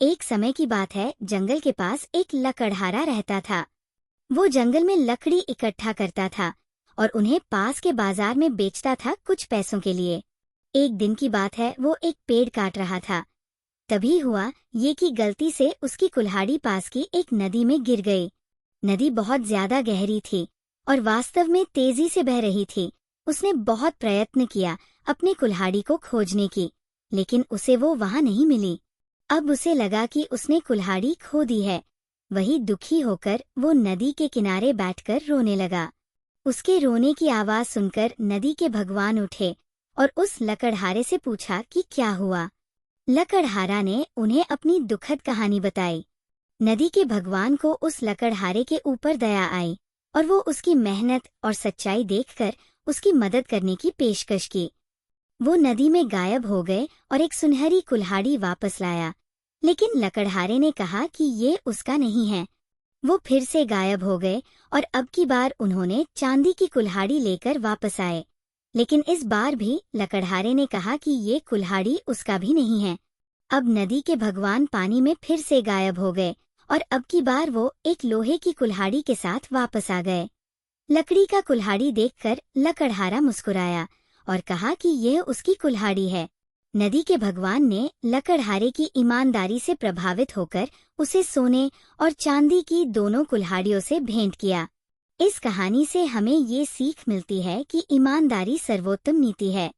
एक समय की बात है, जंगल के पास एक लकड़हारा रहता था। वो जंगल में लकड़ी इकट्ठा करता था और उन्हें पास के बाजार में बेचता था कुछ पैसों के लिए। एक दिन की बात है, वो एक पेड़ काट रहा था। तभी हुआ ये कि गलती से उसकी कुल्हाड़ी पास की एक नदी में गिर गई। नदी बहुत ज्यादा गहरी थी और वास्तव में तेजी से बह रही थी। उसने बहुत प्रयत्न किया अपनी कुल्हाड़ी को खोजने की, लेकिन उसे वो वहां नहीं मिली। अब उसे लगा कि उसने कुल्हाड़ी खो दी है। वही दुखी होकर वो नदी के किनारे बैठकर रोने लगा। उसके रोने की आवाज सुनकर नदी के भगवान उठे और उस लकड़हारे से पूछा कि क्या हुआ। लकड़हारा ने उन्हें अपनी दुखद कहानी बताई। नदी के भगवान को उस लकड़हारे के ऊपर दया आई और वो उसकी मेहनत और सच्चाई देखकर उसकी मदद करने की पेशकश की। वो नदी में गायब हो गए और एक सुनहरी कुल्हाड़ी वापस लाया, लेकिन लकड़हारे ने कहा कि ये उसका नहीं है। वो फिर से गायब हो गए और अब की बार उन्होंने चांदी की कुल्हाड़ी लेकर वापस आए, लेकिन इस बार भी लकड़हारे ने कहा कि ये कुल्हाड़ी उसका भी नहीं है। अब नदी के भगवान पानी में फिर से गायब हो गए और अब की बार वो एक लोहे की कुल्हाड़ी के साथ वापस आ गए। लकड़ी का कुल्हाड़ी देखकर लकड़हारा मुस्कुराया और कहा कि यह उसकी कुल्हाड़ी है। नदी के भगवान ने लकड़हारे की ईमानदारी से प्रभावित होकर उसे सोने और चांदी की दोनों कुल्हाड़ियों से भेंट किया। इस कहानी से हमें ये सीख मिलती है कि ईमानदारी सर्वोत्तम नीति है।